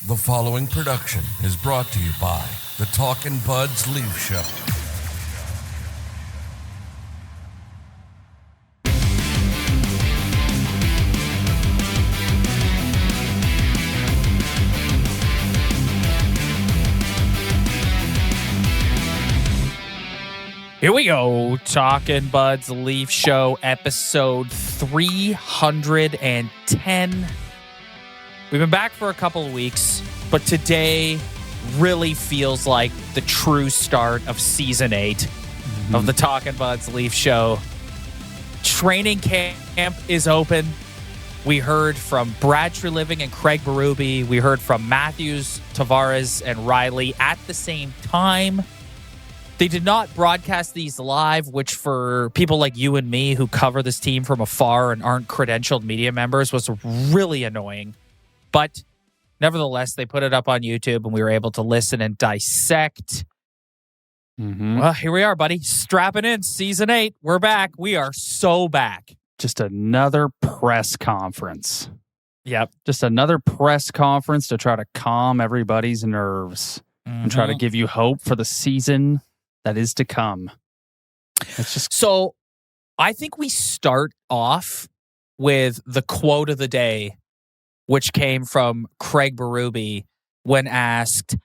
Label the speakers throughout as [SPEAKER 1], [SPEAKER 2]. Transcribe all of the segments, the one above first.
[SPEAKER 1] The following production is brought to you by the Talkin' Buds Leaf Show.
[SPEAKER 2] Here we go, Talkin' Buds Leaf Show, episode 310. We've been back for a couple of weeks, but today really feels like the true start of Season 8 of the Talkin' Buds Leaf Show. Training camp is open. We heard from Brad Treliving and Craig Berube. We heard from Matthews, Tavares, and Rielly at the same time. They did not broadcast these live, which for people like you and me who cover this team from afar and aren't credentialed media members was really annoying. But nevertheless, they put it up on YouTube and we were able to listen and dissect. Well, here we are, buddy. Strapping in Season 8. We're back. We are so back.
[SPEAKER 3] Just another press conference.
[SPEAKER 2] Yep.
[SPEAKER 3] Just another press conference to try to calm everybody's nerves and try to give you hope for the season that is to come. It's just
[SPEAKER 2] so I think we start off with the quote of the day, which came from Craig Berube when asked,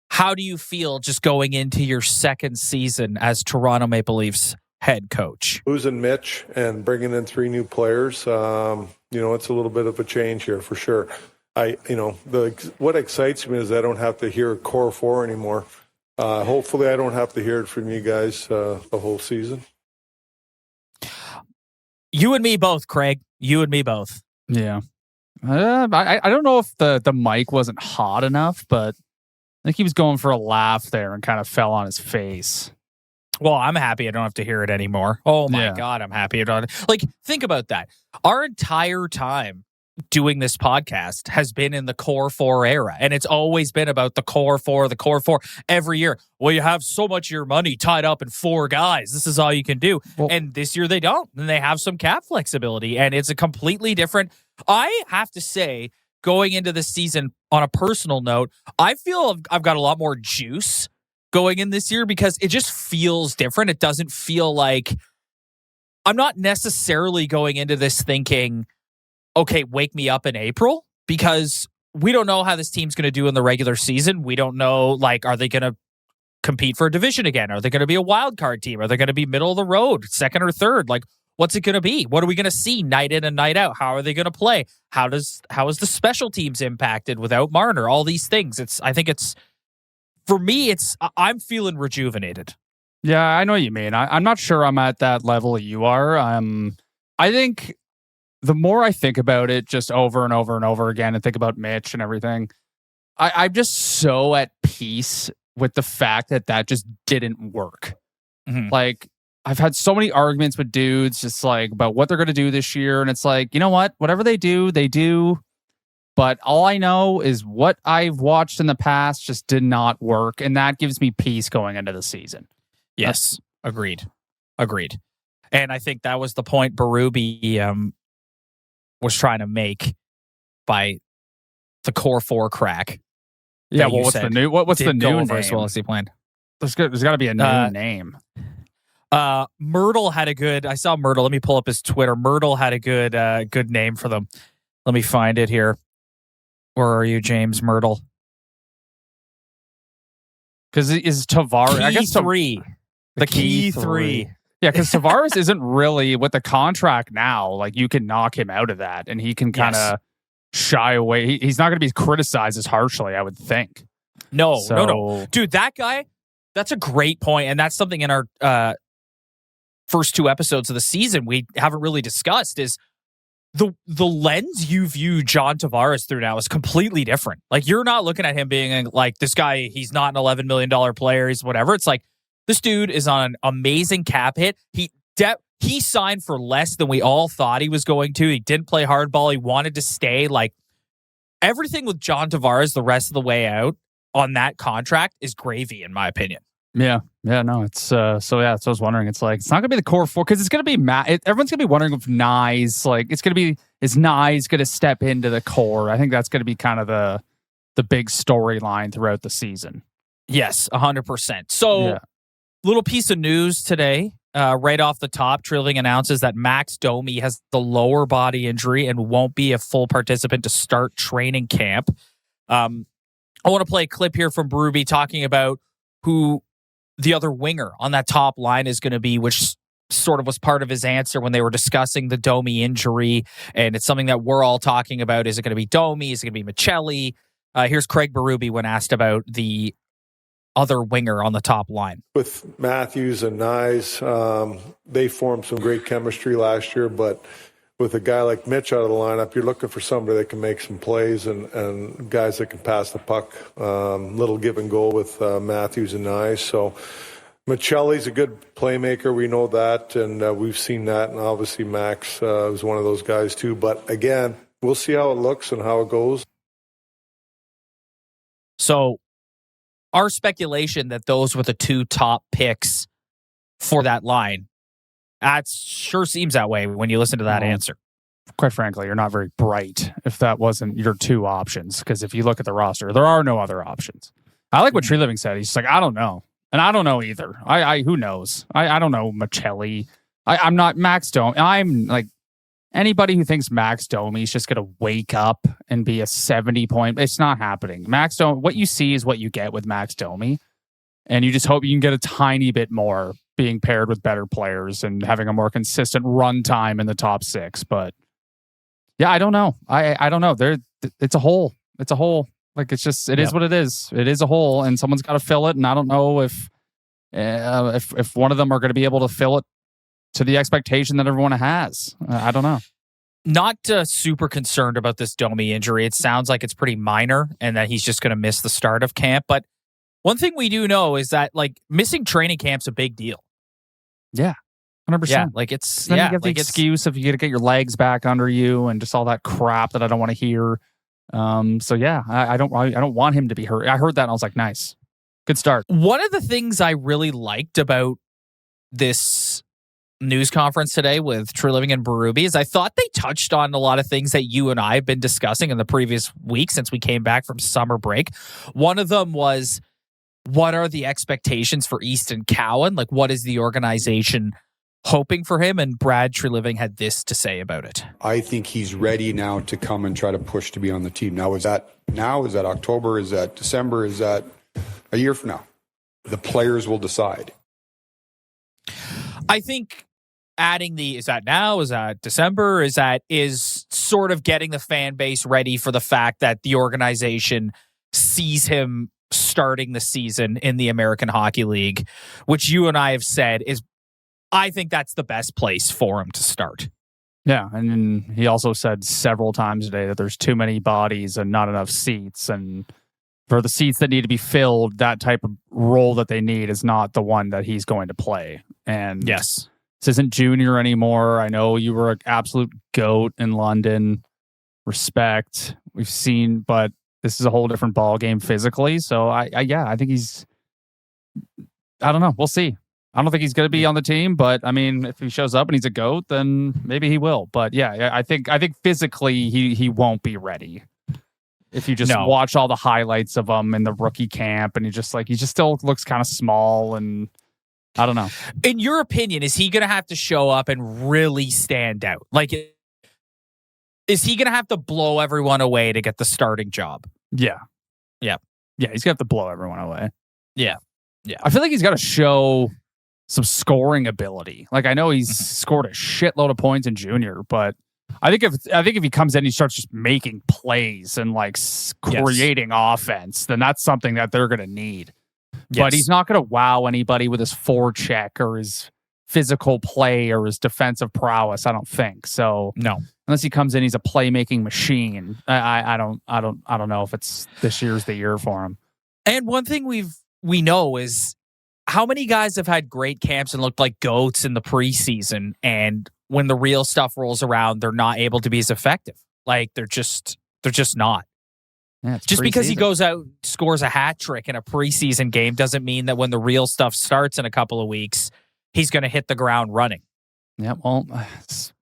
[SPEAKER 2] how do you feel just going into your second season as Toronto Maple Leafs head coach?
[SPEAKER 4] Losing Mitch and bringing in 3 new players, it's a little bit of a change here for sure. What excites me is I don't have to hear core 4 anymore. Hopefully I don't have to hear it from you guys the whole season.
[SPEAKER 2] You and me both, Craig. You and me both.
[SPEAKER 3] Yeah. I don't know if the mic wasn't hot enough, but I think he was going for a laugh there and kind of fell on his face.
[SPEAKER 2] Well, I'm happy I don't have to hear it anymore. Oh my God, I'm happy I don't. Like, think about that. Our entire time doing this podcast has been in the core 4 era, and it's always been about the core 4 every year. Well, you have so much of your money tied up in 4 guys. This is all you can do. Well, and this year they don't. And they have some cap flexibility, and it's a completely different. I have to say, going into this season, on a personal note, I feel I've got a lot more juice going in this year because it just feels different. It doesn't feel like I'm not necessarily going into this thinking, okay, wake me up in April, because we don't know how this team's going to do in the regular season. We don't know, are they going to compete for a division again? Are they going to be a wild card team? Are they going to be middle of the road, second or third? What's it going to be? What are we going to see night in and night out? How are they going to play? How is the special teams impacted without Marner? All these things. For me, I'm feeling rejuvenated.
[SPEAKER 3] Yeah, I know what you mean. I'm not sure I'm at that level you are. I think the more I think about it just over and over and over again and think about Mitch and everything, I'm just so at peace with the fact that just didn't work. I've had so many arguments with dudes just about what they're going to do this year. And it's you know what? Whatever they do, they do. But all I know is what I've watched in the past just did not work. And that gives me peace going into the season.
[SPEAKER 2] Yes. Agreed. And I think that was the point Berube was trying to make by the core 4 crack.
[SPEAKER 3] Yeah, well, what's the new name?
[SPEAKER 2] As well as he planned.
[SPEAKER 3] There's got to be a new name.
[SPEAKER 2] Myrtle had I saw Myrtle. Let me pull up his Twitter. Myrtle had a good name for them. Let me find it here. Where are you, James Myrtle?
[SPEAKER 3] Because is Tavares? I guess
[SPEAKER 2] 3. The key 3.
[SPEAKER 3] Yeah, because Tavares isn't really with the contract now. You can knock him out of that, and he can kind of shy away. He's not going to be criticized as harshly, I would think.
[SPEAKER 2] No. Dude, that guy, that's a great point, and that's something in our first 2 episodes of the season we haven't really discussed is the lens you view John Tavares through now is completely different. You're not looking at him being this guy, he's not an $11 million player, he's whatever. It's this dude is on an amazing cap hit. He signed for less than we all thought he was going to. He didn't play hardball. He wanted to stay. Everything with John Tavares the rest of the way out on that contract is gravy, in my opinion.
[SPEAKER 3] Yeah, no, it's so I was wondering, it's not gonna be the core 4 because it's gonna be everyone's gonna be wondering if Nye's is Nye going to step into the core. I think that's going to be kind of the big storyline throughout the season.
[SPEAKER 2] Yes, 100%. So, little piece of news today. Right off the top, Treliving announces that Max Domi has the lower body injury and won't be a full participant to start training camp. I want to play a clip here from Berube talking about who the other winger on that top line is going to be, which sort of was part of his answer when they were discussing the Domi injury. And it's something that we're all talking about. Is it going to be Domi? Is it going to be Michelli? Here's Craig Berube when asked about the other winger on the top line. With
[SPEAKER 4] Matthews and Nyes, they formed some great chemistry last year, but with a guy like Mitch out of the lineup, you're looking for somebody that can make some plays and guys that can pass the puck. Little give and go with Matthews and Nyes. So Michelli's a good playmaker. We know that, and we've seen that. And obviously Max is one of those guys too. But again, we'll see how it looks and how it goes.
[SPEAKER 2] So our speculation that those were the two top picks for that line, that sure seems that way when you listen to that answer.
[SPEAKER 3] Quite frankly, you're not very bright if that wasn't your two options, because if you look at the roster, there are no other options. I like what Treliving said. He's just like, I don't know. And I don't know either. Who knows? I don't know Michelli. I'm not Max Domi. I'm like, anybody who thinks Max Domi is just going to wake up and be a 70-point, it's not happening. Max Domi, what you see is what you get with Max Domi. And you just hope you can get a tiny bit more being paired with better players and having a more consistent run time in the top six. But yeah, I don't know. I don't know. It's a hole. It's a hole. Like, it's just, it is what it is. It is a hole, and someone's got to fill it. And I don't know if one of them are going to be able to fill it to the expectation that everyone has. I don't know.
[SPEAKER 2] Not super concerned about this Domi injury. It sounds like it's pretty minor and that he's just going to miss the start of camp. But one thing we do know is that, like, missing training camp's a big deal.
[SPEAKER 3] Yeah, 100%.
[SPEAKER 2] Yeah, like it's
[SPEAKER 3] then you get the excuse if you got to get your legs back under you and just all that crap that I don't want to hear. So yeah, I don't want him to be hurt. I heard that and I was like, nice, good start.
[SPEAKER 2] One of the things I really liked about this news conference today with Treliving and Berube is I thought they touched on a lot of things that you and I have been discussing in the previous week since we came back from summer break. One of them was, what are the expectations for Easton Cowan? Like, what is the organization hoping for him? And Brad Treliving had this to say about it.
[SPEAKER 5] I think he's ready now to come and try to push to be on the team. Now, is that October? Is that December? Is that a year from now? The players will decide.
[SPEAKER 2] I think adding is that now? Is that December? Is sort of getting the fan base ready for the fact that the organization sees him starting the season in the American Hockey League, which you and I have said is, I think that's the best place for him to start.
[SPEAKER 3] Yeah, and he also said several times today that there's too many bodies and not enough seats, and for the seats that need to be filled, that type of role that they need is not the one that he's going to play. And
[SPEAKER 2] yes,
[SPEAKER 3] this isn't junior anymore. I know you were an absolute GOAT in London. Respect. We've seen, but this is a whole different ball game physically. So I think he's, I don't know. We'll see. I don't think he's going to be on the team, but I mean, if he shows up and he's a GOAT, then maybe he will. But yeah, I think physically he won't be ready. If you just watch all the highlights of him in the rookie camp, and he just still looks kind of small, and I don't know.
[SPEAKER 2] In your opinion, is he going to have to show up and really stand out? Like, is he going to have to blow everyone away to get the starting job?
[SPEAKER 3] Yeah.
[SPEAKER 2] Yeah.
[SPEAKER 3] Yeah, he's going to have to blow everyone away.
[SPEAKER 2] Yeah. Yeah.
[SPEAKER 3] I feel like he's got to show some scoring ability. Like, I know he's scored a shitload of points in junior, but I think if he comes in and he starts just making plays and like creating offense, then that's something that they're going to need. Yes. But he's not going to wow anybody with his forecheck or his physical play or his defensive prowess. I don't think so.
[SPEAKER 2] No,
[SPEAKER 3] unless he comes in, he's a playmaking machine. I don't know if it's this year's the year for him.
[SPEAKER 2] And one thing we know is how many guys have had great camps and looked like GOATs in the preseason, and when the real stuff rolls around, they're not able to be as effective. Like, they're just not.
[SPEAKER 3] Yeah,
[SPEAKER 2] just because he goes out, scores a hat trick in a preseason game doesn't mean that when the real stuff starts in a couple of weeks, he's going to hit the ground running.
[SPEAKER 3] Yeah, well,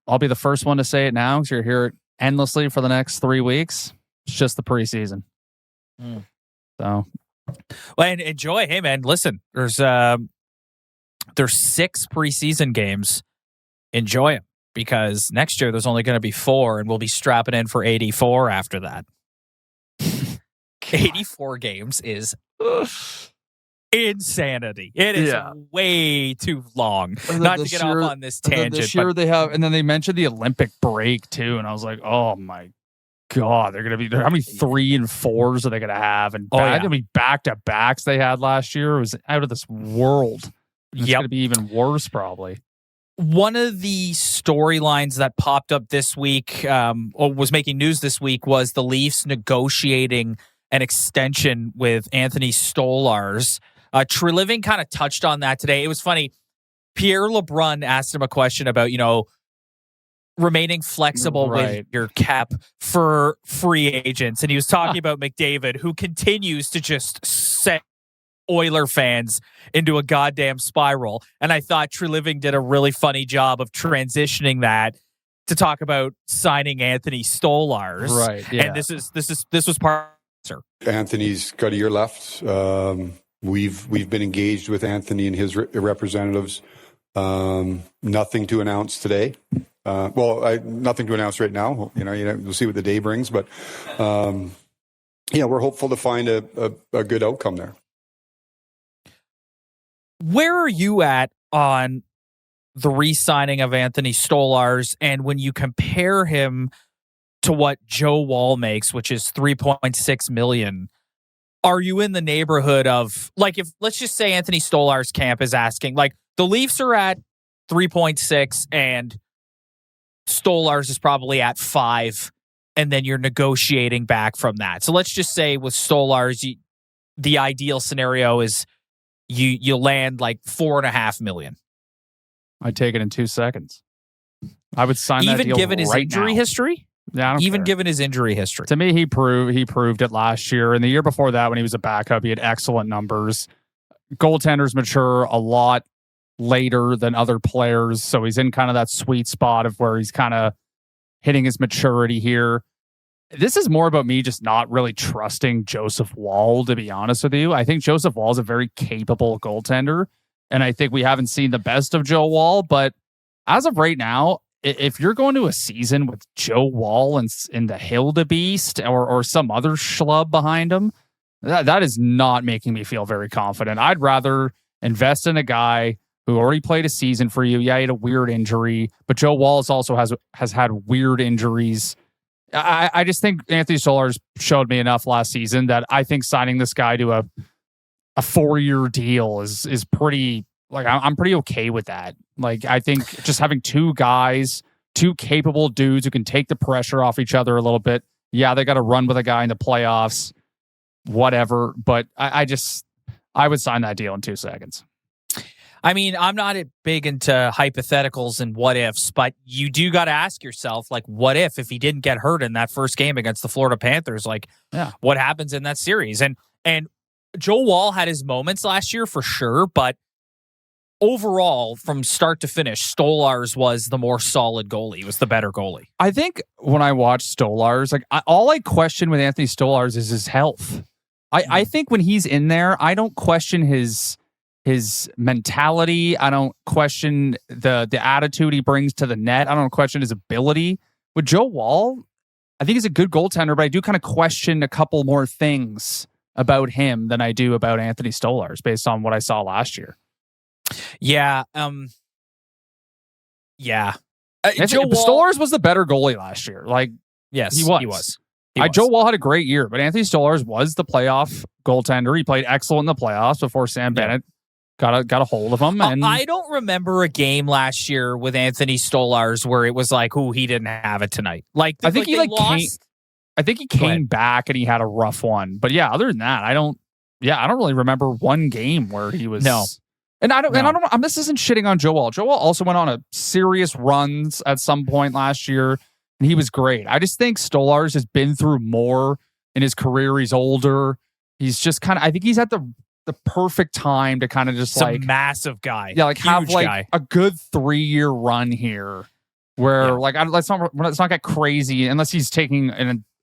[SPEAKER 3] I'll be the first one to say it now because you're here endlessly for the next 3 weeks. It's just the preseason.
[SPEAKER 2] Mm.
[SPEAKER 3] So,
[SPEAKER 2] well, and enjoy. Hey, man, listen, there's 6 preseason games. Enjoy them, because next year there's only going to be 4, and we'll be strapping in for 84 after that. 84 games is insanity. It is way too long. Not to get off on this tangent.
[SPEAKER 3] This year they have, and then they mentioned the Olympic break too, and I was like, oh my God, they're gonna be. How many 3 and 4s are they gonna have? And gonna be back-to-backs they had last year. It was out of this world. It's gonna be even worse probably.
[SPEAKER 2] One of the storylines that popped up this week, or was making news this week, was the Leafs negotiating an extension with Anthony Stolarz. Treliving kind of touched on that today. It was funny. Pierre LeBrun asked him a question about, remaining flexible with your cap for free agents. And he was talking about McDavid, who continues to just set Oiler fans into a goddamn spiral. And I thought Treliving did a really funny job of transitioning that to talk about signing Anthony Stolarz.
[SPEAKER 3] Right. Yeah.
[SPEAKER 2] And this was part.
[SPEAKER 5] Anthony's got a year left. We've been engaged with Anthony and his representatives. Nothing to announce today. Nothing to announce right now. We'll see what the day brings. But we're hopeful to find a good outcome there.
[SPEAKER 2] Where are you at on the re-signing of Anthony Stolarz, and when you compare him to what Joe Woll makes, which is $3.6 million, are you in the neighborhood of, like, if let's just say Anthony Stolarz camp is asking, like, the Leafs are at 3.6 and Stolarz is probably at 5, and then you're negotiating back from that. So let's just say with Stolarz, the ideal scenario is you land like $4.5 million.
[SPEAKER 3] I'd take it in 2 seconds. I would sign that deal
[SPEAKER 2] even given his injury history.
[SPEAKER 3] Yeah, I don't care.
[SPEAKER 2] Given his injury history.
[SPEAKER 3] To me, he proved it last year, and the year before that, when he was a backup, he had excellent numbers. Goaltenders mature a lot later than other players, so he's in kind of that sweet spot of where he's kind of hitting his maturity here. This is more about me just not really trusting Joseph Woll, to be honest with you. I think Joseph Woll is a very capable goaltender, and I think we haven't seen the best of Joe Woll, but as of right now, if you're going to a season with Joe Woll and the Hildebeest or some other schlub behind him, that is not making me feel very confident. I'd rather invest in a guy who already played a season for you. Yeah, he had a weird injury, but Joe Woll also has had weird injuries. I just think Anthony Stolarz showed me enough last season that I think signing this guy to a 4-year deal is pretty, like, I'm pretty okay with that. Like, I think just having 2 capable dudes who can take the pressure off each other a little bit. Yeah, they got to run with a guy in the playoffs, whatever. But I would sign that deal in 2 seconds.
[SPEAKER 2] I mean, I'm not big into hypotheticals and what ifs, but you do got to ask yourself, like, what if he didn't get hurt in that first game against the Florida Panthers? Like, what happens in that series? And Joe Woll had his moments last year for sure, but overall, from start to finish, Stolarz was the more solid goalie. He was the better goalie.
[SPEAKER 3] I think when I watch Stolarz, like, all I question with Anthony Stolarz is his health. I think when he's in there, I don't question his mentality. I don't question the attitude he brings to the net. I don't question his ability. With Joe Woll, I think he's a good goaltender, but I do kind of question a couple more things about him than I do about Anthony Stolarz based on what I saw last year.
[SPEAKER 2] Yeah.
[SPEAKER 3] Stolarz was the better goalie last year. Like,
[SPEAKER 2] yes,
[SPEAKER 3] he was.
[SPEAKER 2] Joe
[SPEAKER 3] Woll had a great year, but Anthony Stolarz was the playoff goaltender. He played excellent in the playoffs before Sam Bennett got a hold of him. And
[SPEAKER 2] I don't remember a game last year with Anthony Stolarz where it was like, he didn't have it tonight. Like,
[SPEAKER 3] I think he
[SPEAKER 2] lost.
[SPEAKER 3] I think he came back and he had a rough one. But yeah, other than that, I don't really remember one game where he was.
[SPEAKER 2] No.
[SPEAKER 3] This isn't shitting on Joe Woll. Joe Woll also went on a serious runs at some point last year, and he was great. I just think Stolarz has been through more in his career. He's older. He's just I think he's at the perfect time to kind of just
[SPEAKER 2] a massive guy.
[SPEAKER 3] Yeah, like have like a good 3-year run here where let's not get crazy unless he's taking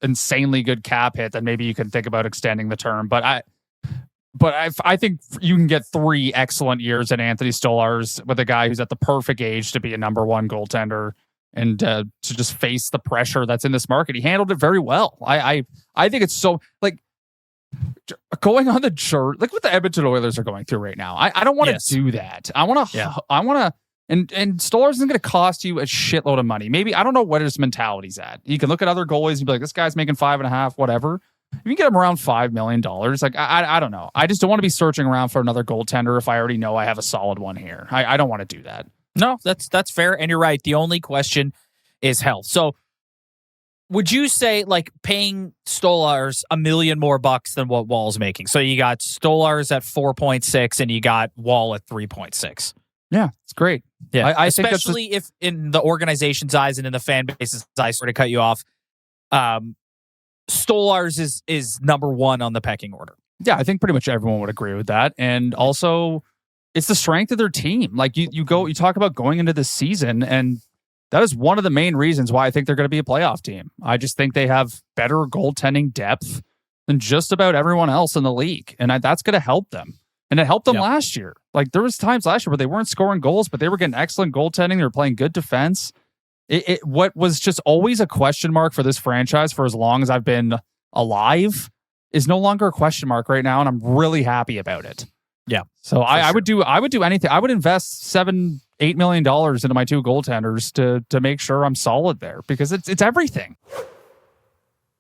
[SPEAKER 3] insanely good cap hit, then maybe you can think about extending the term. But I think you can get 3 excellent years at Anthony Stolarz with a guy who's at the perfect age to be a number 1 goaltender and to just face the pressure that's in this market. He handled it very well. I think it's so, like, going on the chart, like what the Edmonton Oilers are going through right now. I don't want to do that. I want to, and Stolarz isn't going to cost you a shitload of money. Maybe, I don't know what his mentality's at. You can look at other goalies and be like, this guy's making 5.5, whatever. If you can get him around $5 million, like, I don't know. I just don't want to be searching around for another goaltender if I already know I have a solid one here. I don't want to do that.
[SPEAKER 2] No, that's fair. And you're right. The only question is health. So would you say, like, paying Stolarz $1 million more bucks than what Wall's making? So you got Stolarz at 4.6 and you got Wall at 3.6.
[SPEAKER 3] Yeah, it's great.
[SPEAKER 2] Yeah,
[SPEAKER 3] I
[SPEAKER 2] especially
[SPEAKER 3] think
[SPEAKER 2] if in the organization's eyes and in the fan base's eyes, sort of cut you off. Stolarz is number 1 on the pecking order.
[SPEAKER 3] Yeah, I think pretty much everyone would agree with that. And also, it's the strength of their team. Like, you talk about going into this season, and that is one of the main reasons why I think they're going to be a playoff team. I just think they have better goaltending depth than just about everyone else in the league. And that's going to help them. And it helped them last year. Like, there was times last year where they weren't scoring goals, but they were getting excellent goaltending. They were playing good defense. What was just always a question mark for this franchise for as long as I've been alive is no longer a question mark right now, and I'm really happy about it.
[SPEAKER 2] Yeah.
[SPEAKER 3] So I would do anything. I would invest $7-8 million into my 2 goaltenders to make sure I'm solid there, because it's everything.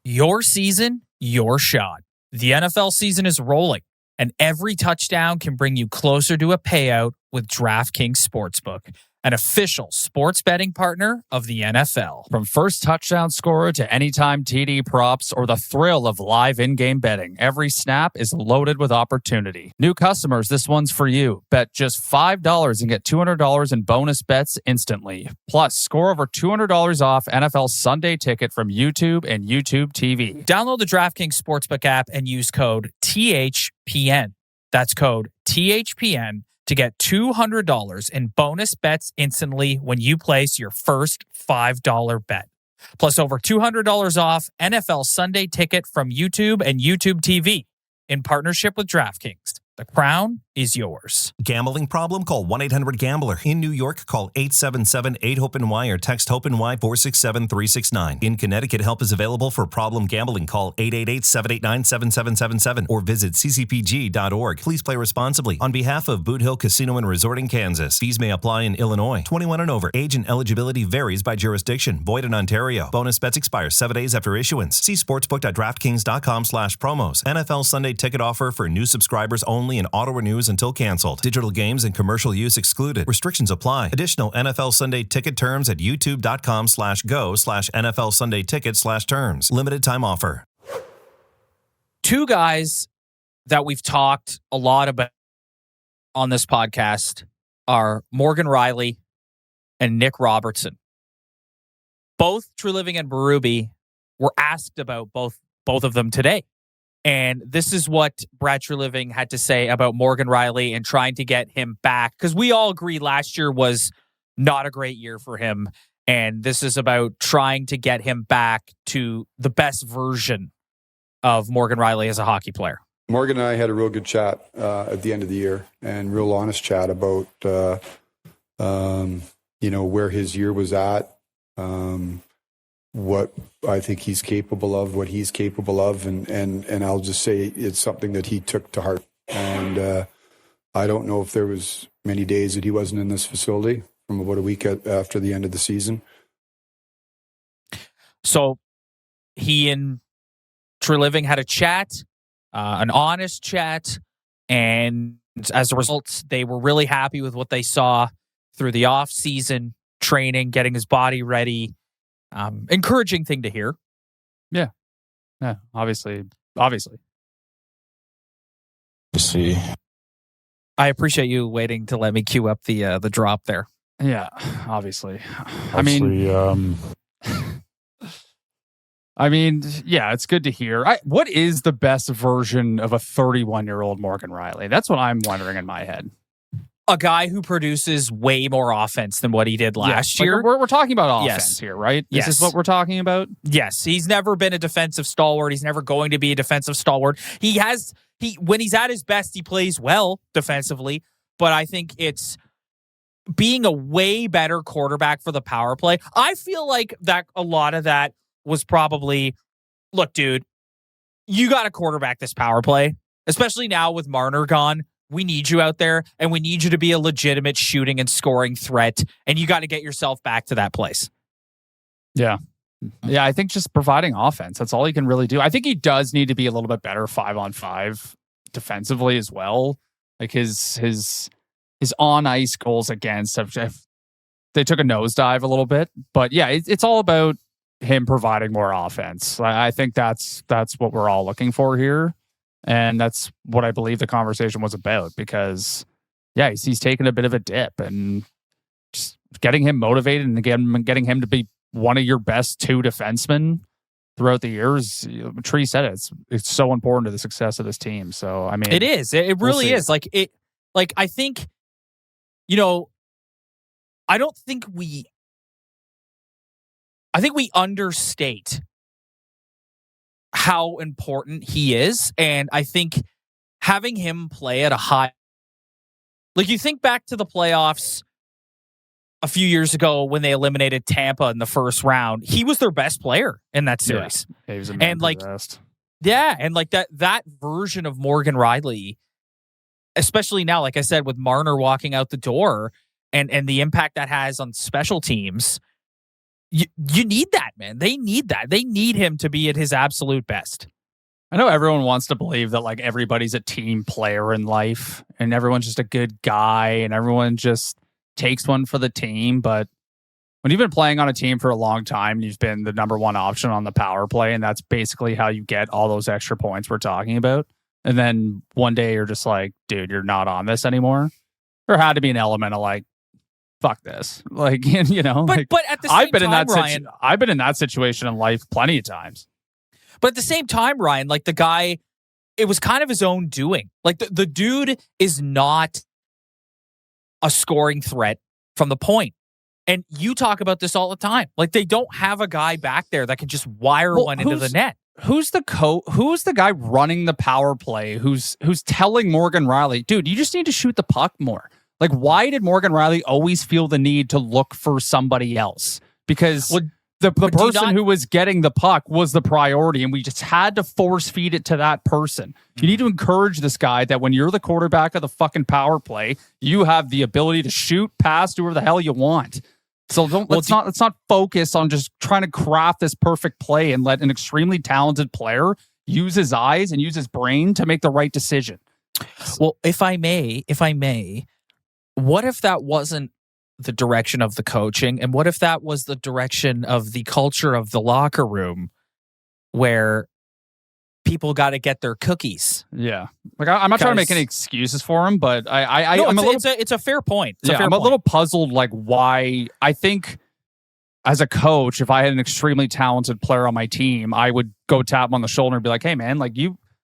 [SPEAKER 2] Your season, your shot. The NFL season is rolling, and every touchdown can bring you closer to a payout with DraftKings Sportsbook, an official sports betting partner of the NFL. From first touchdown scorer to anytime TD props or the thrill of live in-game betting, every snap is loaded with opportunity. New customers, this one's for you. Bet just $5 and get $200 in bonus bets instantly. Plus, score over $200 off NFL Sunday Ticket from YouTube and YouTube TV. Download the DraftKings Sportsbook app and use code THPN. That's code THPN to get $200 in bonus bets instantly when you place your first $5 bet. Plus over $200 off NFL Sunday Ticket from YouTube and YouTube TV in partnership with DraftKings. The crown is yours.
[SPEAKER 6] Gambling problem? Call 1-800-GAMBLER. In New York, call 877-8-HOPE-NY or text HOPE-NY 467-369. In Connecticut, help is available for problem gambling. Call 888-789-7777 or visit ccpg.org. Please play responsibly. On behalf of Boot Hill Casino and Resort in Kansas, fees may apply in Illinois. 21 and over. Age and eligibility varies by jurisdiction. Void in Ontario. Bonus bets expire 7 days after issuance. See sportsbook.draftkings.com/promos. NFL Sunday Ticket offer for new subscribers only and auto renews until canceled. Digital games and commercial use excluded. Restrictions apply. Additional NFL Sunday Ticket terms at youtube.com/go/NFL Sunday Ticket/terms. Limited time offer.
[SPEAKER 2] 2 guys that we've talked a lot about on this podcast are Morgan Rielly and Nick Robertson. Both Treliving and Berube were asked about both of them today. And this is what Brad Treliving had to say about Morgan Rielly and trying to get him back. Because we all agree last year was not a great year for him. And this is about trying to get him back to the best version of Morgan Rielly as a hockey player.
[SPEAKER 5] Morgan and I had a real good chat at the end of the year, and real honest chat about, where his year was at, what I think he's capable of, what he's capable of. And I'll just say it's something that he took to heart. And I don't know if there was many days that he wasn't in this facility from about a week after the end of the season.
[SPEAKER 2] So he and Treliving had a chat, an honest chat. And as a result, they were really happy with what they saw through the off season training, getting his body ready. Encouraging thing to hear.
[SPEAKER 3] Yeah, obviously.
[SPEAKER 7] See,
[SPEAKER 2] I appreciate you waiting to let me cue up the drop there.
[SPEAKER 3] Yeah, obviously. I mean, yeah, it's good to hear. What is the best version of a 31-year-old Morgan Rielly? That's what I'm wondering in my head.
[SPEAKER 2] a guy who produces way more offense than what he did last year.
[SPEAKER 3] We're talking about offense here, right?
[SPEAKER 2] Yes.
[SPEAKER 3] This is what we're talking about?
[SPEAKER 2] Yes. He's never been a defensive stalwart. He's never going to be a defensive stalwart. When he's at his best, he plays well defensively, but I think it's being a way better quarterback for the power play. I feel like that a lot of that was probably, look, dude, you got to quarterback this power play, especially now with Marner gone. We need you out there, and we need you to be a legitimate shooting and scoring threat, and you got to get yourself back to that place.
[SPEAKER 3] Yeah. Yeah, I think just providing offense, that's all he can really do. I think he does need to be a little bit better 5-on-5 defensively as well. Like his on-ice goals against, they took a nosedive a little bit. But yeah, it's all about him providing more offense. I think that's what we're all looking for here. And that's what I believe the conversation was about, because yeah, he's taken a bit of a dip, and just getting him motivated and getting him to be one of your best 2 defensemen throughout the years. Tree said it's so important to the success of this team. So I mean,
[SPEAKER 2] it is. It really is. Like I think, I think we understate how important he is. And I think having him play at a high, like you think back to the playoffs a few years ago when they eliminated Tampa in the first round, he was their best player in that series.
[SPEAKER 3] Yeah, he was
[SPEAKER 2] best. Yeah. And like that version of Morgan Rielly, especially now, like I said, with Marner walking out the door and the impact that has on special teams, you need that, man. They need that. They need him to be at his absolute best.
[SPEAKER 3] I know everyone wants to believe that like everybody's a team player in life and everyone's just a good guy and everyone just takes one for the team. But when you've been playing on a team for a long time, you've been the number 1 option on the power play, and that's basically how you get all those extra points we're talking about. And then one day you're just like, dude, you're not on this anymore. There had to be an element of like, fuck this. Like, but
[SPEAKER 2] at the same time, Ryan,
[SPEAKER 3] I've been in that situation in life plenty of times.
[SPEAKER 2] But at the same time, Ryan, like the guy, it was kind of his own doing. Like the dude is not a scoring threat from the point. And you talk about this all the time. Like they don't have a guy back there that can just wire one into the net.
[SPEAKER 3] Who's the guy running the power play who's telling Morgan Rielly, dude, you just need to shoot the puck more? Like, why did Morgan Rielly always feel the need to look for somebody else? Because the person who was getting the puck was the priority, and we just had to force feed it to that person. You need to encourage this guy that when you're the quarterback of the fucking power play, you have the ability to shoot, pass, do whatever the hell you want. So let's not focus on just trying to craft this perfect play and let an extremely talented player use his eyes and use his brain to make the right decision.
[SPEAKER 2] Well, if I may, what if that wasn't the direction of the coaching? And what if that was the direction of the culture of the locker room where people got to get their cookies?
[SPEAKER 3] Yeah. Like I'm not trying to make any excuses for him, but
[SPEAKER 2] it's a fair point.
[SPEAKER 3] I'm a little puzzled like why. I think as a coach, if I had an extremely talented player on my team, I would go tap him on the shoulder and be like, hey man, like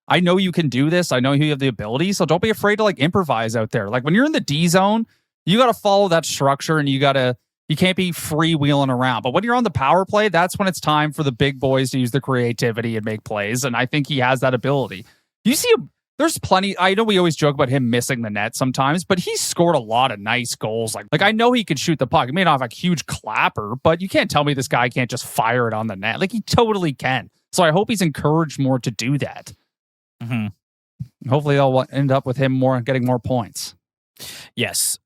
[SPEAKER 3] I know you can do this. I know you have the ability. So don't be afraid to like improvise out there. Like when you're in the D zone, you got to follow that structure and you can't be freewheeling around. But when you're on the power play, that's when it's time for the big boys to use their creativity and make plays. And I think he has that ability. You see, there's plenty. I know we always joke about him missing the net sometimes, but he's scored a lot of nice goals. Like I know he can shoot the puck. He may not have a huge clapper, but you can't tell me this guy can't just fire it on the net. Like he totally can. So I hope he's encouraged more to do that. Mm-hmm. Hopefully they'll end up with him getting more points.
[SPEAKER 2] Yes.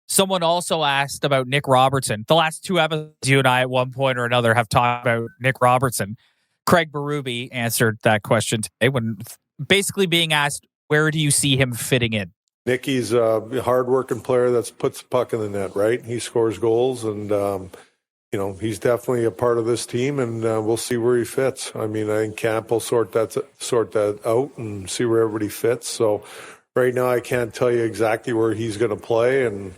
[SPEAKER 2] Someone also asked about Nick Robertson. The last 2 episodes, you and I at one point or another have talked about Nick Robertson. Craig Berube answered that question today when basically being asked, where do you see him fitting in?
[SPEAKER 4] Nicky's a hard-working player that puts the puck in the net, right? He scores goals, and he's definitely a part of this team, and we'll see where he fits. I mean, I think camp will sort that out and see where everybody fits. So right now, I can't tell you exactly where he's going to play, and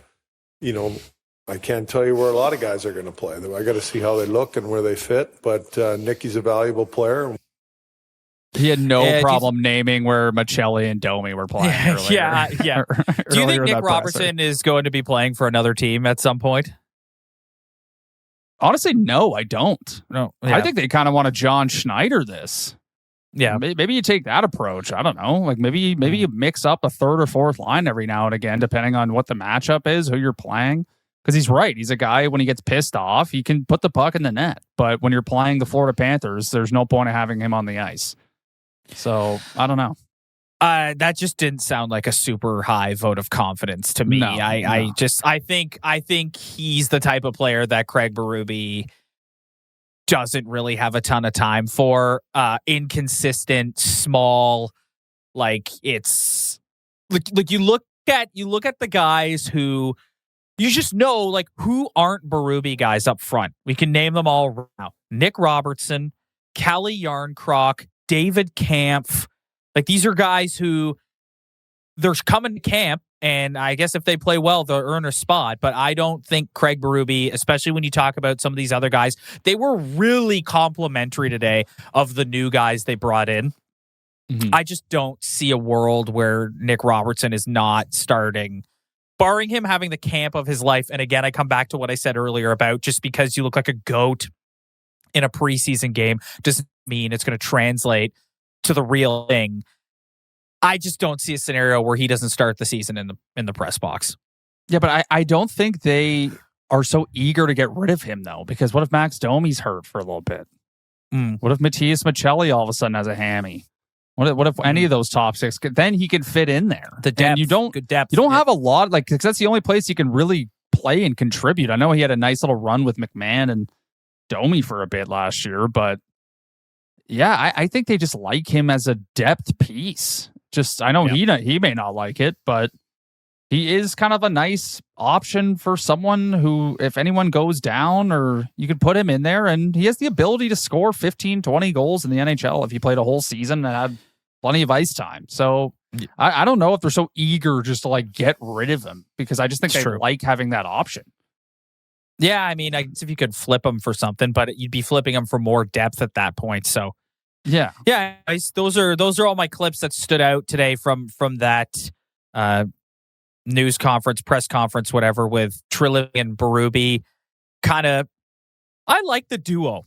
[SPEAKER 4] I can't tell you where a lot of guys are going to play. I got to see how they look and where they fit. But Nicky's a valuable player.
[SPEAKER 3] He had no problem naming where Machelli and Domi were playing earlier.
[SPEAKER 2] Yeah. Do you think Nick Robertson is going to be playing for another team at some point?
[SPEAKER 3] Honestly, no, I don't.
[SPEAKER 2] No,
[SPEAKER 3] I think they kind of want to John Schneider this.
[SPEAKER 2] Yeah,
[SPEAKER 3] maybe you take that approach. I don't know. Like maybe you mix up a third or fourth line every now and again, depending on what the matchup is, who you're playing. Because he's right. He's a guy, when he gets pissed off, he can put the puck in the net. But when you're playing the Florida Panthers, there's no point of having him on the ice. So I don't know.
[SPEAKER 2] That just didn't sound like a super high vote of confidence to me. I think he's the type of player that Craig Berube doesn't really have a ton of time for. Inconsistent, small, like it's like you look at the guys who you just know, like, who aren't Berube guys up front. We can name them all right now. Nick Robertson, Calle Yarncroc, David Kampf. Like, these are guys who they're coming to camp, and I guess if they play well, they'll earn a spot. But I don't think Craig Berube, especially when you talk about some of these other guys, they were really complimentary today of the new guys they brought in. Mm-hmm. I just don't see a world where Nick Robertson is not starting, barring him having the camp of his life. And again, I come back to what I said earlier about just because you look like a GOAT in a preseason game doesn't mean it's going to translate to the real thing. I just don't see a scenario where he doesn't start the season in the press box.
[SPEAKER 3] Yeah, but I don't think they are so eager to get rid of him, though, because what if Max Domi's hurt for a little bit? What if Matthias Machelli all of a sudden has a hammy? What if any of those top six, then he can fit in there?
[SPEAKER 2] The depth,
[SPEAKER 3] and you don't have a lot, like, because that's the only place you can really play and contribute. I know he had a nice little run with McMahon and Domi for a bit last year, but yeah, I think they just like him as a depth piece. Just, I know he may not like it, but he is kind of a nice option for someone who, if anyone goes down, or you could put him in there, and he has the ability to score 15, 20 goals in the NHL if he played a whole season and had plenty of ice time. So I don't know if they're so eager just to like get rid of him, because I just think they like having that option.
[SPEAKER 2] Yeah, I mean, I guess if you could flip him for something, but you'd be flipping him for more depth at that point. So yeah, those are all my clips that stood out today from that news conference, press conference, whatever, with Treliving and Berube. I like the duo.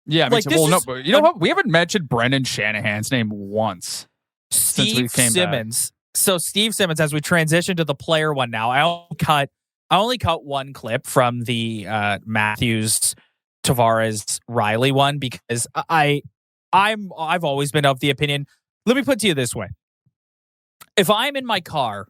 [SPEAKER 3] Yeah, like, but you know what? We haven't mentioned Brendan Shanahan's name once since we came
[SPEAKER 2] Simmons.
[SPEAKER 3] back.
[SPEAKER 2] So Steve Simmons, as we transition to the player one now, I only cut one clip from the Matthews, Tavares, Rielly one, because I've always been of the opinion. Let me put it to you this way: if I'm in my car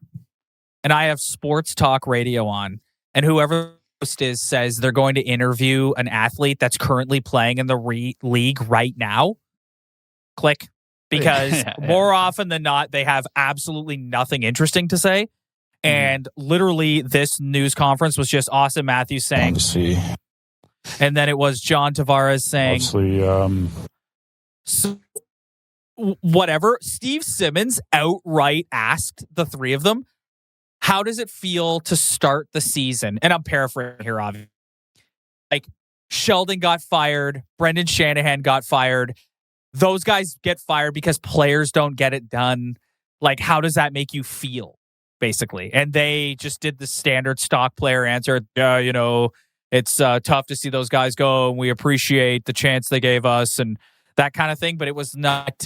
[SPEAKER 2] and I have sports talk radio on, and whoever the host is says they're going to interview an athlete that's currently playing in the league right now, click, because more often than not, they have absolutely nothing interesting to say. And literally, this news conference was just Auston Matthews saying, and then it was John Tavares saying, so, whatever. Steve Simmons outright asked the three of them, how does it feel to start the season? And I'm paraphrasing here, obviously. Like, Sheldon got fired. Brendan Shanahan got fired. Those guys get fired because players don't get it done. Like, how does that make you feel, basically? And they just did the standard stock player answer. It's tough to see those guys go, and we appreciate the chance they gave us and that kind of thing. But it was not...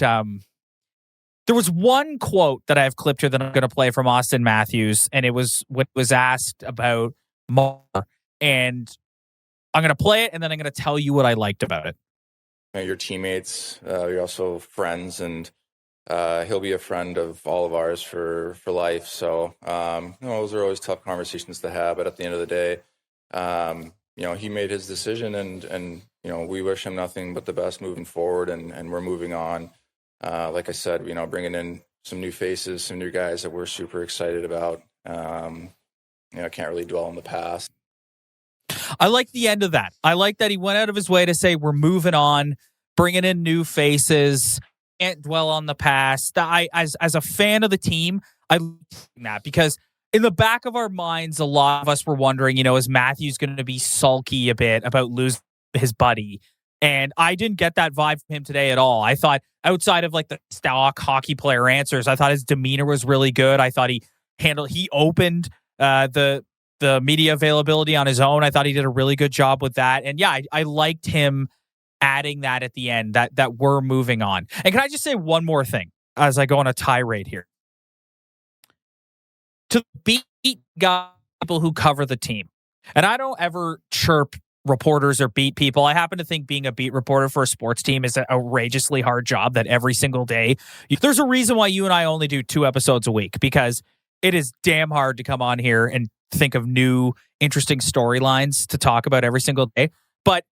[SPEAKER 2] There was one quote that I have clipped here that I'm going to play from Auston Matthews, and it was what was asked about Marner. And I'm going to play it, and then I'm going to tell you what I liked about it.
[SPEAKER 7] Your teammates, you're also friends, and he'll be a friend of all of ours for life. So, those are always tough conversations to have. But at the end of the day, he made his decision, and we wish him nothing but the best moving forward, and we're moving on. Like I said, bringing in some new faces, some new guys that we're super excited about. I can't really dwell on the past.
[SPEAKER 2] I like the end of that. I like that he went out of his way to say we're moving on, bringing in new faces, can't dwell on the past. As a fan of the team, I like that, because in the back of our minds, a lot of us were wondering, is Matthews going to be sulky a bit about losing his buddy? And I didn't get that vibe from him today at all. I thought, outside of like the stock hockey player answers, I thought his demeanor was really good. I thought he opened the media availability on his own. I thought he did a really good job with that. And yeah, I liked him adding that at the end, that we're moving on. And can I just say one more thing as I go on a tirade here? To beat guys, people who cover the team. And I don't ever chirp reporters or beat people. I happen to think being a beat reporter for a sports team is an outrageously hard job that every single day. There's a reason why you and I only do 2 episodes a week, because it is damn hard to come on here and think of new, interesting storylines to talk about every single day. But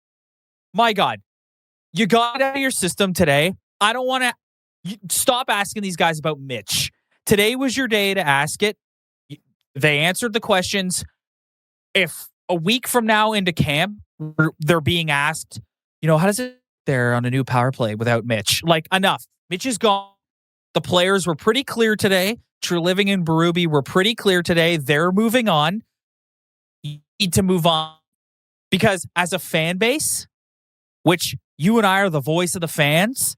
[SPEAKER 2] my God, you got it out of your system today. I don't want to stop asking these guys about Mitch. Today was your day to ask it. They answered the questions. If a week from now into camp, they're being asked, how does it there on a new power play without Mitch? Like, enough. Mitch is gone. The players were pretty clear today. Treliving and Berube were pretty clear today. They're moving on. You need to move on. Because as a fan base, which you and I are the voice of the fans,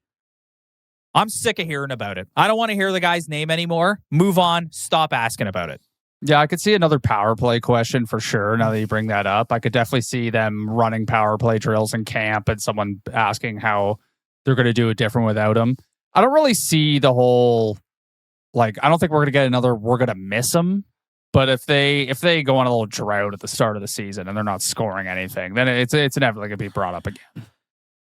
[SPEAKER 2] I'm sick of hearing about it. I don't want to hear the guy's name anymore. Move on. Stop asking about it.
[SPEAKER 3] Yeah, I could see another power play question for sure. Now that you bring that up, I could definitely see them running power play drills in camp and someone asking how they're going to do it different without him. I don't really see the whole, I don't think we're going to get another, we're going to miss him. But if they go on a little drought at the start of the season and they're not scoring anything, then it's inevitably going to be brought up again.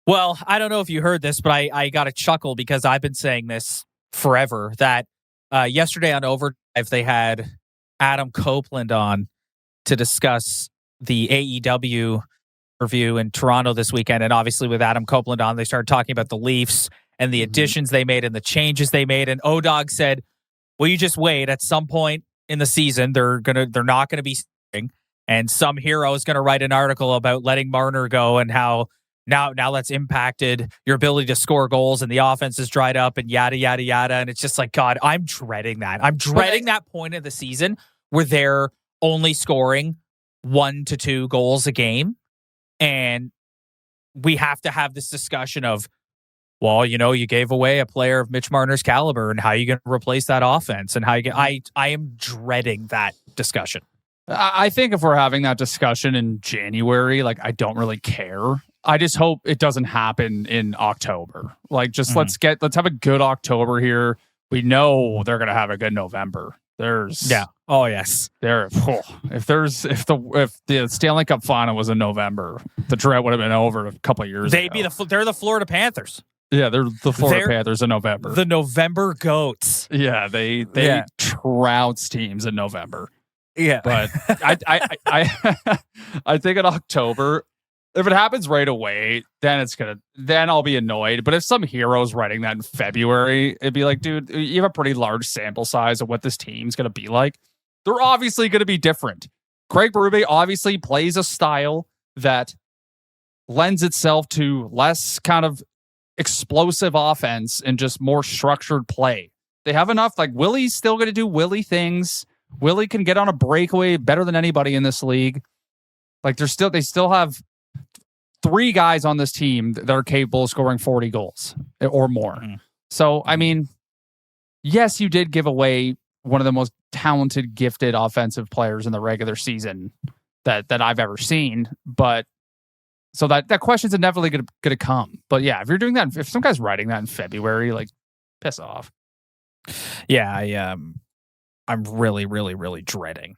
[SPEAKER 2] Well, I don't know if you heard this, but I got a chuckle because I've been saying this forever, that yesterday on Overdrive, they had Adam Copeland on to discuss the AEW review in Toronto this weekend. And obviously with Adam Copeland on, they started talking about the Leafs and the additions they made and the changes they made. And O-Dog said, well, you just wait. At some point in the season, they're not going to be scoring. And some hero is going to write an article about letting Marner go and how now that's impacted your ability to score goals and the offense is dried up and yada, yada, yada. And it's just like, God, I'm dreading that. I'm dreading that point of the season where they're only scoring 1 to 2 goals a game. And we have to have this discussion of, well, you gave away a player of Mitch Marner's caliber and how you going to replace that offense and how you get, I am dreading that discussion.
[SPEAKER 3] I think if we're having that discussion in January, I don't really care. I just hope it doesn't happen in October. Let's have a good October here. We know they're going to have a good November.
[SPEAKER 2] Oh yes.
[SPEAKER 3] If the Stanley Cup final was in November, the drought would have been over a couple of years ago.
[SPEAKER 2] They're the Florida Panthers.
[SPEAKER 3] Yeah, they're the Florida Panthers in November.
[SPEAKER 2] The November goats.
[SPEAKER 3] Yeah, they trouts teams in November.
[SPEAKER 2] Yeah,
[SPEAKER 3] but I think in October, if it happens right away, then I'll be annoyed. But if some hero's writing that in February, it'd be like, dude, you have a pretty large sample size of what this team's gonna be like. They're obviously gonna be different. Craig Berube obviously plays a style that lends itself to less kind of explosive offense and just more structured play. They have enough. Willie's still gonna do Willie things. Willie can get on a breakaway better than anybody in this league. They still have 3 guys on this team that are capable of scoring 40 goals or more. So, I mean, yes, you did give away one of the most talented, gifted offensive players in the regular season that I've ever seen. But so that question's inevitably going to come. But yeah, if you're doing that, if some guy's writing that in February, piss off.
[SPEAKER 2] Yeah, I'm really, really, really dreading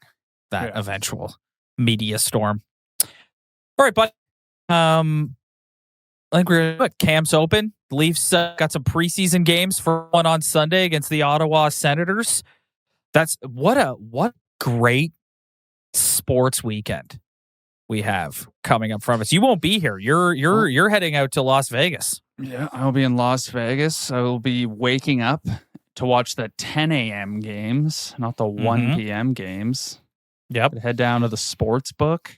[SPEAKER 2] that eventual media storm. All right, but I think we're camp's open. Leafs got some preseason games for one on Sunday against the Ottawa Senators. That's what great sports weekend we have coming up from us. You won't be here. You're heading out to Las Vegas.
[SPEAKER 3] Yeah, I'll be in Las Vegas. I will be waking up to watch the 10 a.m. games, not the 1 p.m. games.
[SPEAKER 2] Yep.
[SPEAKER 3] Head down to the sports book.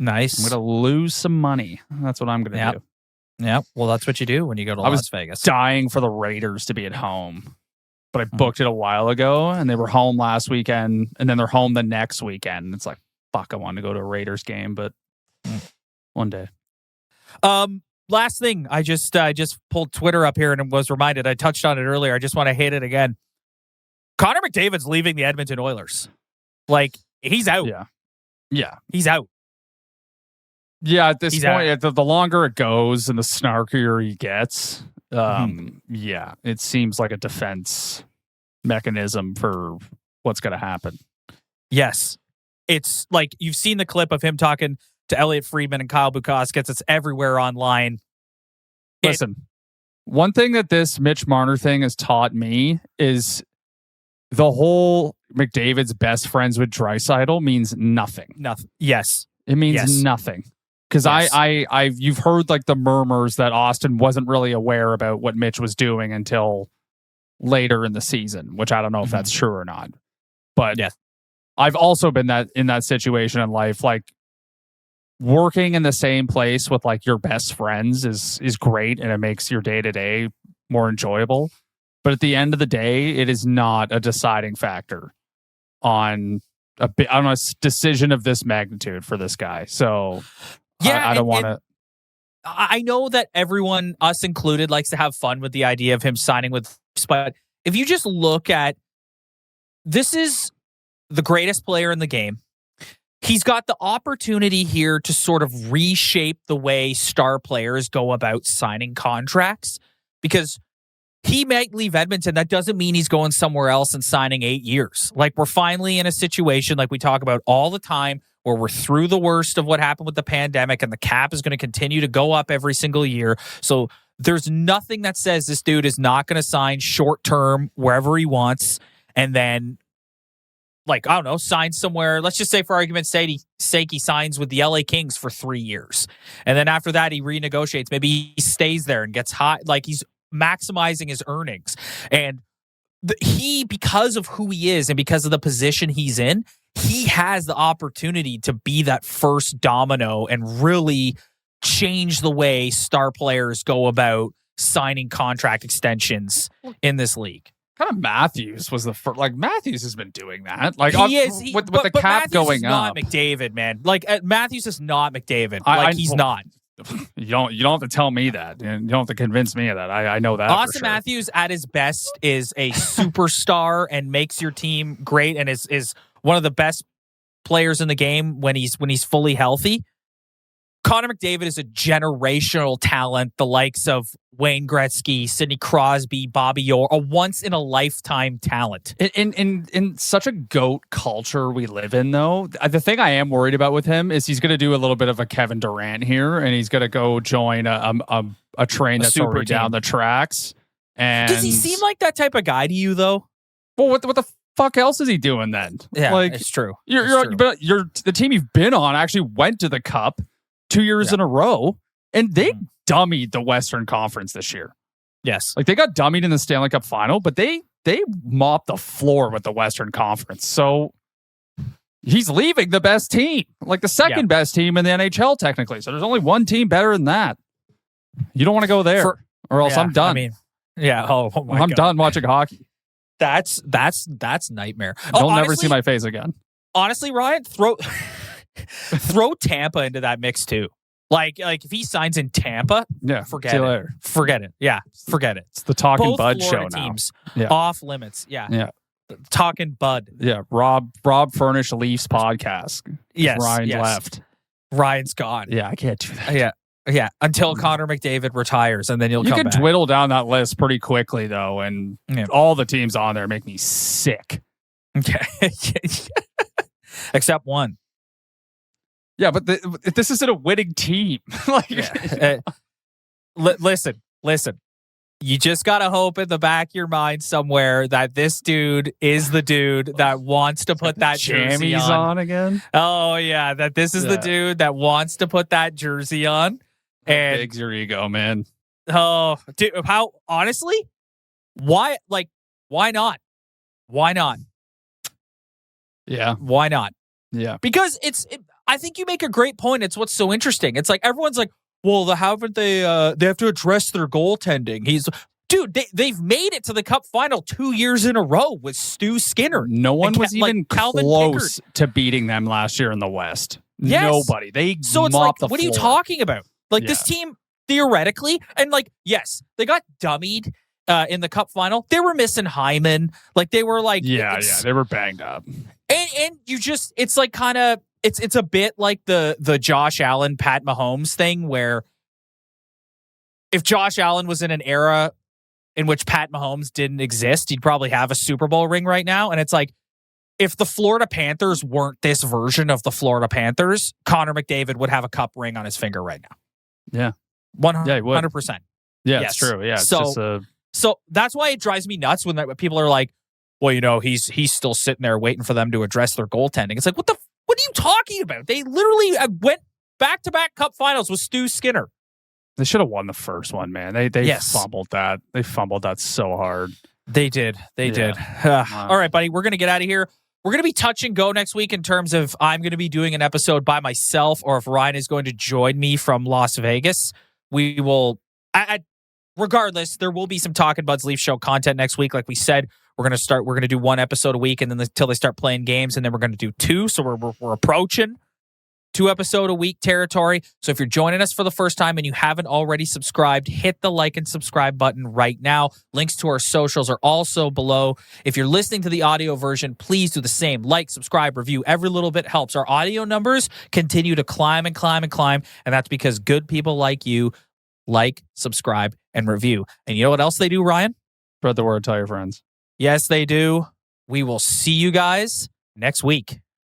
[SPEAKER 2] Nice.
[SPEAKER 3] I'm going to lose some money. That's what I'm going to do.
[SPEAKER 2] Yeah. Well, that's what you do when you go to Las Vegas.
[SPEAKER 3] Dying for the Raiders to be at home, but I booked it a while ago and they were home last weekend and then they're home the next weekend. It's like, fuck, I wanted to go to a Raiders game, but one day.
[SPEAKER 2] last thing, I just pulled Twitter up here and was reminded. I touched on it earlier. I just want to hit it again. Connor McDavid's leaving the Edmonton Oilers. Like, he's out.
[SPEAKER 3] Yeah.
[SPEAKER 2] He's out.
[SPEAKER 3] Yeah, at this point, the longer it goes and the snarkier he gets, yeah, it seems like a defense mechanism for what's going to happen.
[SPEAKER 2] Yes. It's like you've seen the clip of him talking to Elliot Friedman and Kyle Bukauskas. It's everywhere online.
[SPEAKER 3] Listen, one thing that this Mitch Marner thing has taught me is the whole McDavid's best friends with Draisaitl means nothing.
[SPEAKER 2] Nothing. Yes.
[SPEAKER 3] It means nothing. Because you've heard like the murmurs that Auston wasn't really aware about what Mitch was doing until later in the season, which I don't know if that's true or not. But I've also been in that situation in life. Like, working in the same place with like your best friends is great, and it makes your day to day more enjoyable. But at the end of the day, it is not a deciding factor on a decision of this magnitude for this guy. So. I don't want to.
[SPEAKER 2] I know that everyone, us included, likes to have fun with the idea of him signing with. But if you just look at, this is the greatest player in the game. He's got the opportunity here to sort of reshape the way star players go about signing contracts, because he might leave Edmonton. That doesn't mean he's going somewhere else and signing 8 years. Like, we're finally in a situation like we talk about all the time, where we're through the worst of what happened with the pandemic, and the cap is going to continue to go up every single year. So there's nothing that says this dude is not going to sign short term wherever he wants, and then, like, I don't know, sign somewhere. Let's just say, for argument's sake, he signs with the LA Kings for 3 years. And then after that, he renegotiates. Maybe he stays there and gets high. Like, he's maximizing his earnings. And because of who he is and because of the position he's in, he has the opportunity to be that first domino and really change the way star players go about signing contract extensions in this league.
[SPEAKER 3] Kind of Matthews was the first. Like, Matthews has been doing that. Like, with the cap
[SPEAKER 2] Matthews
[SPEAKER 3] going
[SPEAKER 2] is
[SPEAKER 3] up.
[SPEAKER 2] not McDavid, man. Like, Matthews is not McDavid. He's not.
[SPEAKER 3] You don't have to tell me that. You don't have to convince me of that. I know that.
[SPEAKER 2] Auston Matthews at his best is a superstar and makes your team great, and is one of the best players in the game when he's fully healthy. Connor McDavid is a generational talent, the likes of Wayne Gretzky, Sidney Crosby, Bobby Orr, a once-in-a-lifetime talent.
[SPEAKER 3] In such a GOAT culture we live in, though, the thing I am worried about with him is he's going to do a little bit of a Kevin Durant here, and he's going to go join a train that's already down the tracks. And
[SPEAKER 2] does he seem like that type of guy to you, though?
[SPEAKER 3] Well, what the fuck else is he doing then?
[SPEAKER 2] Yeah,
[SPEAKER 3] like,
[SPEAKER 2] it's true.
[SPEAKER 3] The team you've been on actually went to the Cup 2 years in a row, and they dummied the Western Conference this year.
[SPEAKER 2] Yes.
[SPEAKER 3] Like, they got dummied in the Stanley Cup final, but they mopped the floor with the Western Conference. So he's leaving the best team, like the second best team in the NHL, technically. So there's only one team better than that. You don't want to go there, or else I'm done.
[SPEAKER 2] I mean, oh my God.
[SPEAKER 3] I'm done watching hockey.
[SPEAKER 2] That's nightmare.
[SPEAKER 3] You'll never see my face again.
[SPEAKER 2] Honestly, Ryan, throw Tampa into that mix too. Like if he signs in Tampa, forget it. Later. Forget it. Yeah, forget it.
[SPEAKER 3] It's the Talking
[SPEAKER 2] Both
[SPEAKER 3] Bud
[SPEAKER 2] Florida
[SPEAKER 3] show
[SPEAKER 2] teams
[SPEAKER 3] now.
[SPEAKER 2] Off limits. Yeah. Talking Bud.
[SPEAKER 3] Yeah, Rob Furnish Leafs podcast.
[SPEAKER 2] Yes,
[SPEAKER 3] Ryan's left.
[SPEAKER 2] Ryan's gone.
[SPEAKER 3] Yeah, I can't do that.
[SPEAKER 2] Yeah. Until Connor McDavid retires, and then you
[SPEAKER 3] can dwindle down that list pretty quickly, though, and all the teams on there make me sick.
[SPEAKER 2] Okay. Except one.
[SPEAKER 3] Yeah, but this isn't a winning team.
[SPEAKER 2] Listen. You just got to hope in the back of your mind somewhere that this dude is the dude that wants to put that jersey on
[SPEAKER 3] again.
[SPEAKER 2] Oh, yeah. That this is the dude that wants to put that jersey on. And
[SPEAKER 3] big's your ego, man.
[SPEAKER 2] Oh, dude, honestly, why not? Why not?
[SPEAKER 3] Yeah.
[SPEAKER 2] Why not?
[SPEAKER 3] Yeah.
[SPEAKER 2] Because I think you make a great point. It's what's so interesting. It's like everyone's like, well, haven't they have to address their goaltending. They've made it to the Cup final 2 years in a row with Stu Skinner.
[SPEAKER 3] No one was even close to beating them last year in the West.
[SPEAKER 2] Yes.
[SPEAKER 3] Nobody. They
[SPEAKER 2] so it's
[SPEAKER 3] mopped
[SPEAKER 2] like,
[SPEAKER 3] the
[SPEAKER 2] what
[SPEAKER 3] floor.
[SPEAKER 2] are you talking about? Like this team theoretically. And like, yes, they got dummied in the cup final. They were missing Hyman. Like they were like,
[SPEAKER 3] they were banged up.
[SPEAKER 2] And you just, it's like kind of, it's a bit like the Josh Allen, Pat Mahomes thing, where if Josh Allen was in an era in which Pat Mahomes didn't exist, he'd probably have a Super Bowl ring right now. And it's like, if the Florida Panthers weren't this version of the Florida Panthers, Connor McDavid would have a cup ring on his finger right now.
[SPEAKER 3] Yeah.
[SPEAKER 2] 100%.
[SPEAKER 3] Yeah, it's true. Yeah.
[SPEAKER 2] So that's why it drives me nuts when people are like, well, you know, he's still sitting there waiting for them to address their goaltending. It's like, what are you talking about? They literally went back-to-back cup finals with Stu Skinner.
[SPEAKER 3] They should have won the first one, man. They fumbled that. They fumbled that so hard.
[SPEAKER 2] They did. All right, buddy, we're going to get out of here. We're going to be touch and go next week in terms of I'm going to be doing an episode by myself or if Ryan is going to join me from Las Vegas. We will, regardless, there will be some Talking Buds Leaf Show content next week. Like we said, we're going to do one episode a week and then until they start playing games, and then we're going to do two. So we're approaching 2 episode a week territory. So if you're joining us for the first time and you haven't already subscribed, hit the like and subscribe button right now. Links to our socials are also below. If you're listening to the audio version, please do the same. Like, subscribe, review. Every little bit helps. Our audio numbers continue to climb and climb and climb. And that's because good people like you like, subscribe, and review. And you know what else they do, Ryan?
[SPEAKER 3] Spread the word, tell your friends.
[SPEAKER 2] Yes, they do. We will see you guys next week.